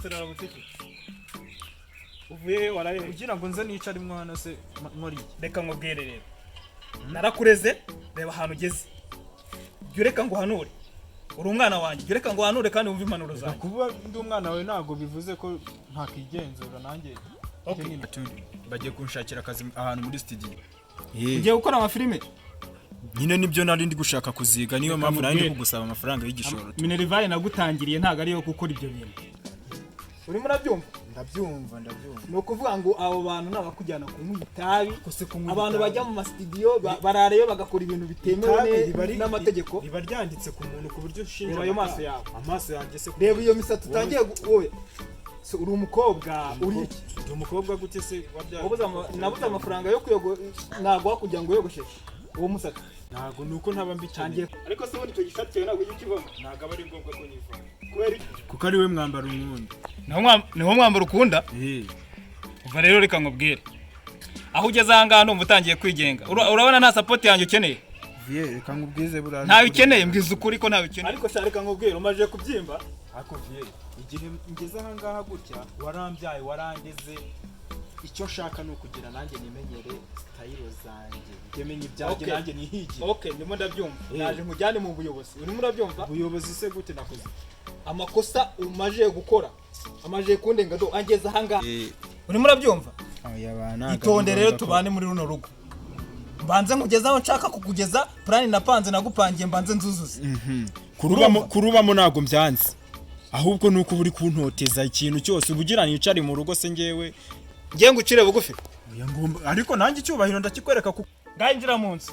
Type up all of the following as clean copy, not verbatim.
serera butiki uvuye waraye kugira ngo nze nicare mwana se nkori reka nkubwire rero narakureze reba ahantu ugeze reka ngo hanure uri umwana wanjye reka ngo hanure kandi wumve impanuro zanjye kuba ndi umwana wawe ntago bivuze ko ntakigenzura nanjye bagiye kunshakira akazi ahantu muri studio ugiye gukora amafilime nyine nibyo nari ndi gushaka kuziga niyo mpamvu nari ndi kugusaba amafaranga y'igishoro Minervaye nagutangiriye ntago ariyo gukora ibyo bintu uri murabyumva ndabyumva no kuvuga ngo abo bantu nabakujyana kunywa itabi abantu bajya mu studio barareyo bagakora ibintu bitemewe n'amategeko riba ryanditse ku muntu ku buryo ushinja ayo maso yawe amaso yanjye se reba iyo misatsi utangiye wowe so uri umukobwa uri ndi umukobwa gute se nabuze amafaranga yo kuyogo nago kugira ngo yogosheshe uwo musatsi ntago nuko ntaba mbicangiye ariko se ubundi icyo gishatsi cyawe ntabwo yikivamo ntago aba ari ngombwa ko nivamo kubera kuko ari we mwambaro nkunda niho mwambaro ukunda uva rero reka nkubwire aho ugeze aha ngaha numva utangiye kwigenga urabona nta support yanjye ukeneye reka nkubwize buraza ntawe ukeneye mbwiza ukuri ko ntawe ukeneye ariko reka nkubwire umaje kubyimba ariko igihe ngeze aha ngaha gutya warambyaye warangeze icyo nshaka ni ukugira nanjye nimenyere style zanjye ngemenye ibyaje nanjye nihigire ndimo ndabyumva naje nkujyane mu buyobozi urimo urabyumva ubuyobozi se gute nakoze amakosa umaje gukora amaje kundenga do angeze aha ngaha urimo urabyumva itonde rero tubane muri runo rugo mbanze nkugezaho nshaka kukugeza plan napanze nagupangiye mbanze nzuzuze kurubamo nago mbyanze ahubwo nuko buri kuntoteza ikintu cyose ubugirana yicari mu rugo se ngewe ngiye ngucire bugufi ariko nanjye icyubahiro ndakikwereka kuko ngayinjira mu nzu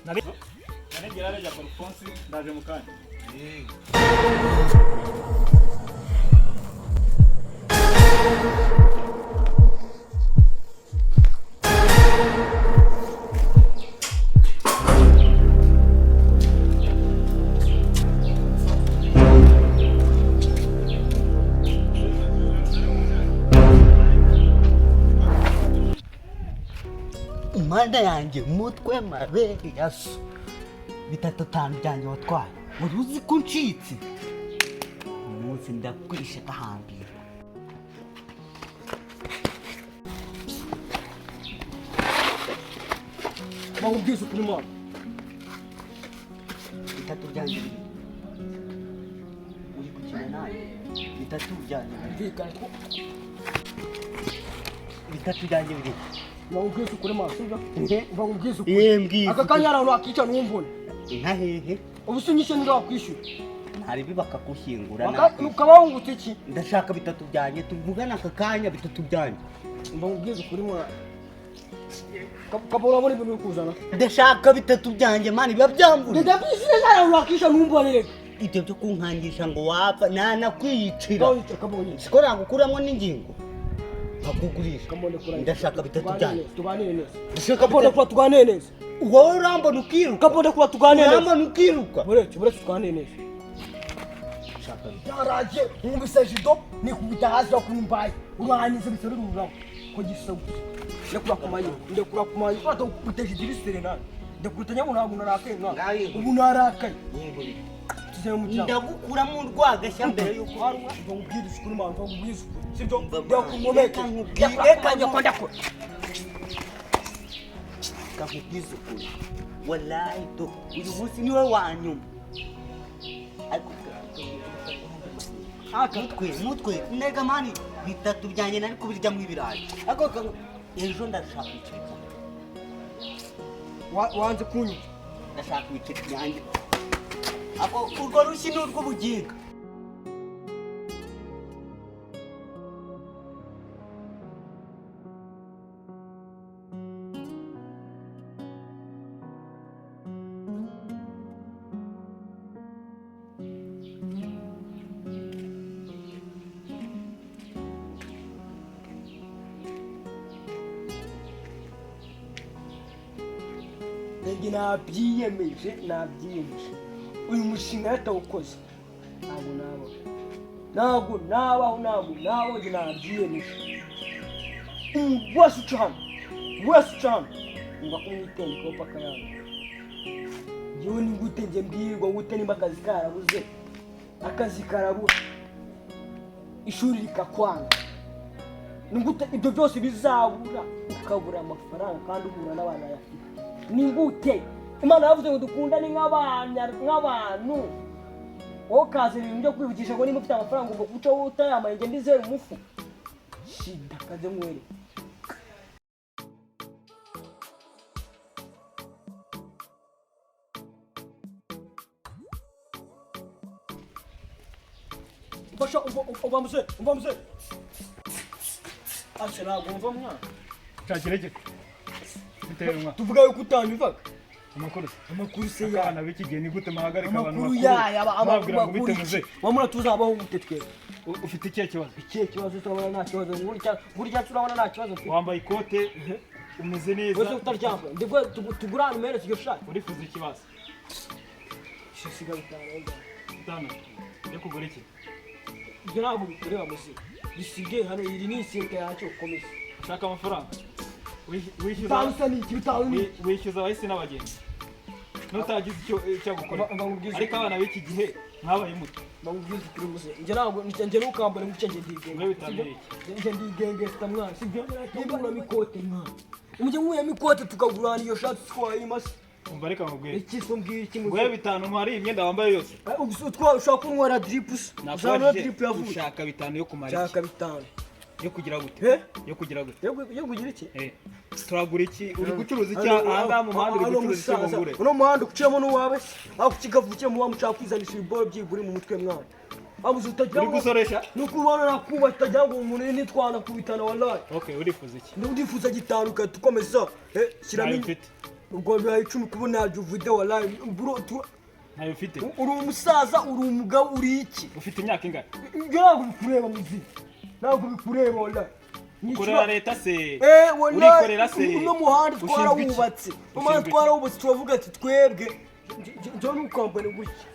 narengera arajya Alphonse ndaje mu kanya Imana yanjye mutwe mabere yaso bitatu tanu byanjye watwaye wari uzi ko ncitse umunsi ndakwishe kahambira bakubwiza ukuri mwana bitatu byanjye uri gukina nawe bitatu byanjye bitatu byanjye biri bakubwiza ukuri mwana bakubwiza ukuri aka kanya abantu akica n'umvune inka hehe ubusunyishe nira wakwishyura ntari bibakakushyingura ukaba wungutse iki ndashaka bitatu byanjye tuvugana aka kanya bitatu byanjye bakubwiza ukuri mwana kabura muri bintu kuzana ndashaka bitatu byanjye mani biba byambura ndabyishyure n'abantu bakisha n'umvune ibyo byo kunkangisha ngo wapfa nanakwiyicira siko nagukuramo n'ingingo bakugurisha ndashaka bitatu byanjye tuganire neza ndashaka kuba tuganire neza wowe urambona ukiruka kuba tuganire neza urambona ukiruka buretse tuganire neza yaraje wumvise jido nikubita hasi wakumbaye urahanize bisoro ururabo ko gisogo ndekura kumanya fata kuteje dirisere nani ndekutanya umuntu narakaye nka ubu narakaye ndagukura mu rwagashya mbere yuko harwa ngubwira ishukuru manzo ngubwiza sibyo ndakumomeka nkubwire ko ndakora kakubwiza ukuri wallahi to uyu munsi niwe wanyuma mutwe nega mani bitatu byanjye nari kubirya mu ibirayi ako ejo ndashaka icyo wanze kunywa ndashaka ibiceri byanjye ako urwo rushyi ni urw'ubugingo nabyiyemeje uyu mushinga yatawukoze ntabwo nabaho nje nabyiyemeje wese uca hano nga kumwitendekaho paka yangu yewe ni gute nje mbwirwa gute nimba akazi karabuze akazi karabura ishuri rikakwanga ningute ibyo byose bizabura ukabura amafaranga kandi uhura n'abana yafite ningute Imana yavuze ngo dukundane nk'abantu wowe kaze ibintu byo kwivugisha ngo niba ufite amafaranga ngo guca wowe utayamaye ngende izere umufu shida kaze mwere Basha umva muse Asha ntabwo umva mwana Cyakirege Bitewe mwa tuvuga yuko utanyuvaga amakuru se yana biki gihe ni gute mahagarika abantu amakuru yaya amakuru bamura tuzabaho gute twe ufite ikihe kibazo turabona nta kibazo burya turabona nta kibazo wambaye ikote umeze neza wese utaryamba ndibwo tugurana imeretse iryo shati urifuza ikibazo shisiga bitano yo kugura iki ibyo ntabwo bikureba muzi bisige hano iri ni isente yacyo komeza ushaka amafaranga wishyuza abahisi n'abagenzi nutagize icyo gukora ariko abana b'iki gihe mwabaye muto bamubwiza kuri muze njye nukambare mucyo njye ndigengesta mwana sibyo ngura mikote mwana umujye nkuyemo ikote tukagurana iyo shati twayimase umva reka nkubwire iki so mbwira iki muze wewe bitanu ntwari imyenda wambaye yose ushaka kunwara drips uzana drip yavuye ushaka bitanu yo kumara ushaka bitanu yo kugira gute yo kugira iki turagura iki uri gucuruza iki aha mu muhanda uri gucuruza iki ngure uno muhanda uciyemo n'uwawe aho kukigavukiye mu wamushaka kwizanisha ibiboro byiburi mu mutwe mwana abuze utagira uri gusoresha nuko ubona nakuba utagira ngo umuntu nitwana kubitana wallahi okay urifuza iki ndifuza gitanu ka tukomeza kiramenye ubwo bibaye 10 kubona video wallahi bro ntayo ufite uri umusaza uri umugabo uri iki ufite imyaka ingana ntabwo bikureba muzi ntabwo bikureba wallahi ukorera leta se urikorera se uno muhanda twarawubatse turavuga ati twebwe njye n'ukampani gutya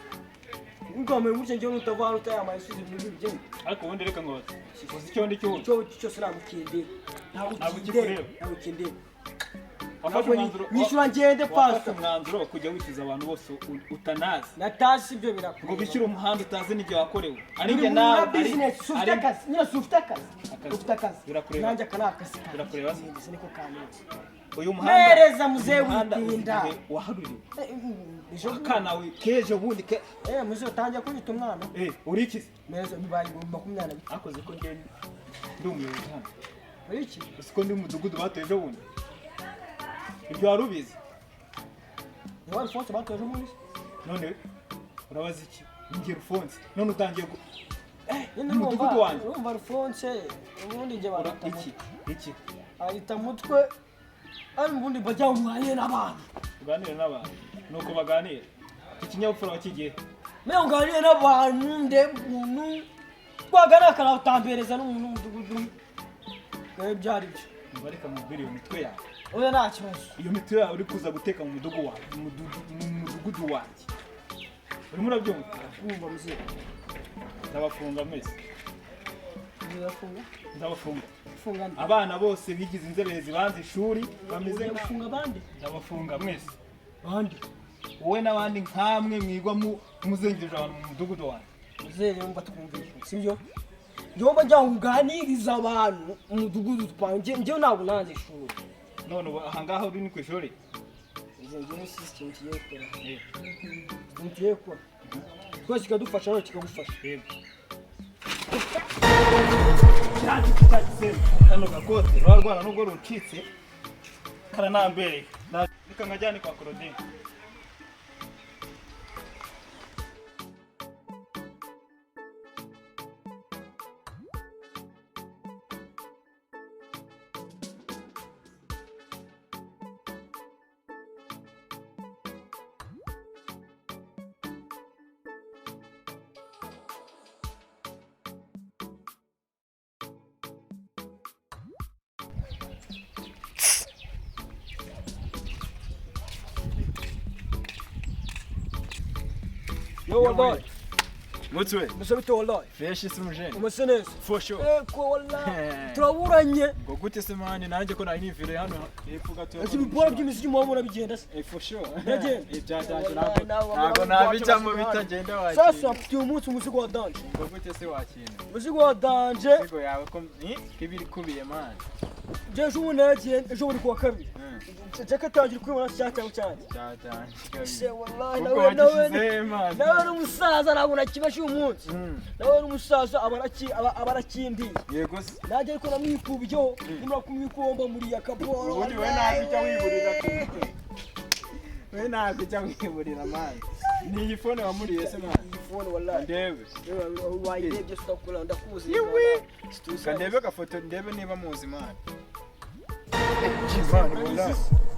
ukampani gutya njye n'utavana utayamaye isuzi ibintu bigenda ariko ubundi reka ngo uzi icyo ndi cyubu cyose ntabwo kikureba nishyura ngende pasta umwanzuro wo kujya witiza abantu bose utanazi natazi ibyo birakora ngo bishyure umuhanda utazi n'igihe wakorewe ari njye nawe ufite akazi nyine ufite akazi nanjye aka ni akazi birakureba niko kaneza uyu muhanda mereza muzehe witinda waharuriwe akana we keje bundi muzehe utangiye kunyita umwana uri iki mereza bibaye 20 akoze ko ngende ndi umuyobozi hano uri iki siko ndi umudugudu batoye ejo bundi ibyo warubizi ni wari fonse batoje muri none urabaza iki ngiro fonse none utangiye umudugudu wanjye urumva fonse ubundi nje barata iki ahita mutwe ari ubundi bajya muhanye n'abantu uganire n'abantu nuko baganira ikinyabupfura wakigiye mewe uganire n'abantu nde muntu twagana akanatambereza n'umuntu umudugudu byari byo mbareka mubwire iyo mitwe yawe oya nta kibazo iyo mitwe yawe uri kuza guteka mu mudugudu wanjye urimo urabyumva kumva muzehe ndabafunga mwese ndabafunga abana bose bigize inzererezi banze ishuri bameze gufunga abandi ndabafunga mwese abandi wowe n'abandi nkamwe mwigwa muzengereje abantu mu mudugudu wanjye muzehe yumva twumvikana sibyo njyewe njya kuganiriza abantu mu mudugudu twanjye njyewe ntabwo nanze ishuri none aha ngaha uri ni ku ishuri njyewe ni system tugiye gukora twese kikadufasha nawe kikagufasha hano gakote rwarwana nubwo rucitse karanambereye reka nkajyane kwa Claudine Yo, boy. Mutwe. Musa bite wallahi. Fresh isi mujene. Umese neza. For sure. Ko wallahi. Turaburanye. Ngo gute se mani nanjye ko nari nivire hano hepfo gato. Ese bipora by'imiziki mu mura bigenda se. For sure. Ndagenda. Ibyadaje ntabwo nabijamo bitagenda waje. Sasa mfite umunsi umusigo wa danje. Ngo gute se wakintu. Umusigo wa danje. Sigo yawe ko kibiri kubiye mani. Jeje ubu naragiye ejo buri kuwa kabiri. Jaka tangira kwibona cyane cyane. Cyatanje. Se wallahi nawe n'umusaza ntabwo nakibashe umunsi. Nawe n'umusaza abarakindi. Yego se. Najye ariko namwikubyo nimara kumwikomba muri yakaboro. Ubundi we ntabijya wiburira kute. We ntabijya wiburira mani. Ni iyi phone wamuriye se mani. Iyi phone wallahi. Ndebe. Wayidebye stakula ndakuzi. Kandebe gafoto ndebe niba muzi mani.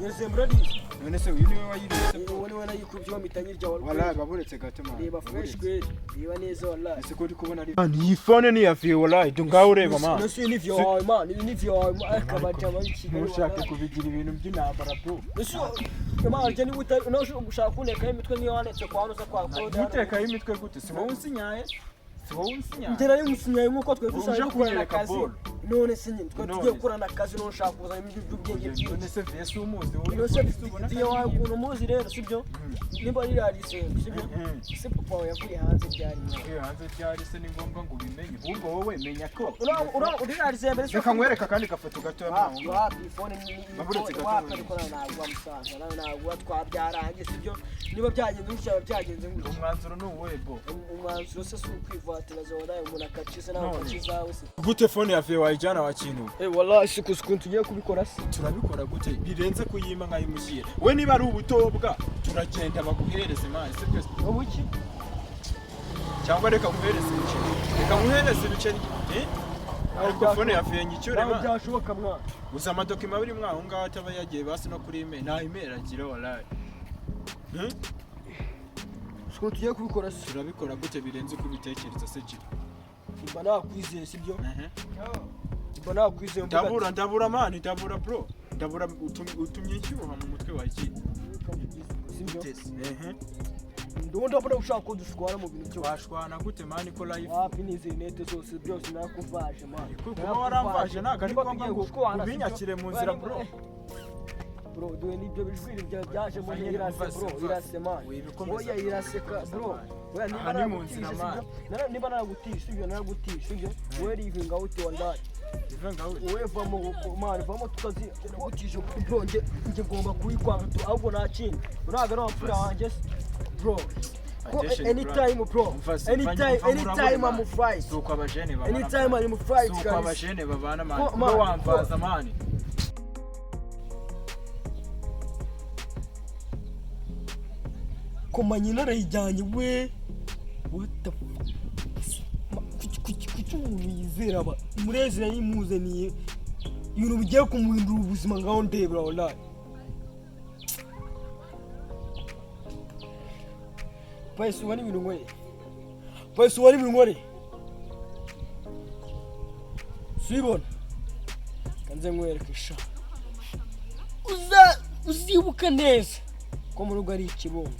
Yeze mradi. None se uyu niwe wayiretse Wowe niwe nayikubye wamitanyirya wallahi baburetse gato mani. Reba fresh kweli. Reba neza wallahi. Ese ko uri kubona ari iyi phone ni ya vie wallahi dungaho ureba mani. Nasi ni vie wawe mani ni vie wawe akabaja muri Kigali. Ntushake kubigira ibintu by'intambara bro. Ese mama je ni buta no ushaka kuneka imitwe niyo wanetse kwa hano kwa koda. Guteka imitwe gute si wowe unsinyaye? Si wowe unsinyaye? Ndera y'umusinyaye nkuko twe dushaka gukora akazi. None se nyine twe tugiye gukorana akazi no ushaka kuzana ibyo by'ubwenge byinshi. None se vie umuzi wowe. None se vie wawe ukuntu muzi rero sibyo? Nimba ari radise sibyo? Se papa wawe yavuye hanze byari. Hanze byari se ni ngombwa ngo ubimenye. Ubwo wowe menya ko. Uri radise mbere se. Reka nkwereka kandi gafoto gato y'amangu. Wapi phone ni wapi ariko ntabwo amusaza nawe ntabwo twabyarange sibyo? Niba byagenze gutya byagenze gutya. Umwanzuro ni uwebo. Umwanzuro se si ukwivatira zawe umuntu akacize nawe akacizawe se. Gute phone ya vie wayijana wakintu? Wallahi siku tugiye kubikora se. Turabikora gute? Birenze kuyima nkayimushyira. We niba ari ubutobwa turagenda baguhereze mani sibyo? Ubuki? Cyangwa reka guhereza ibiceri. Reka guhereza ibiceri. Ariko phone ya vie nyicyure mani. Byashoboka mwana. Gusa amadokima biri mwaho ngaho ataba yagiye basi no kuri email. Nta email agira wallahi. Siku tugiye kubikora se. Turabikora gute birenze kubitekereza se kiri? Imba nakwizeye sibyo? Imba nakwizeye ndabura mani ndabura bro. Ndabura utumye icyuha mu mutwe waki. Sibyo? Ndabona ushaka ko dushwana mu bintu byo. Washwana gute mani ko live? Wapi nize net zose byose nakuvaje mani. Kuba waramvaje naka ari ngombwa ngo ubinyakire mu nzira bro. Bro duwe nibyo bijwiri byaje mu irase bro irase mani. Oya iraseka bro. Oya niba naragutisha sibyo naragutisha sibyo? Wewe living out wallahi. Wewe vamo mani vamo tukazi utisha bro nje ngomba kuyikwanga tu ahubwo nakindi. Uraga no wapfura wanje bro. Anytime bro. Anytime I'm fried. Suko abajene babana. Anytime I'm fried guys. Suko abajene babana mani. Bro wamvaza mani. Komanya narayijyanye we. What the kuki umuntu yizera aba murezi yayimuzaniye ibintu bigiye kumuhindura ubuzima ngaho ndebera wallahi. Paisi wani ibintu nkore. Paisi wani ibintu nkore. Sibona. Kanze nkwereke sha. Uzibuka neza ko mu rugo ari ikibungo.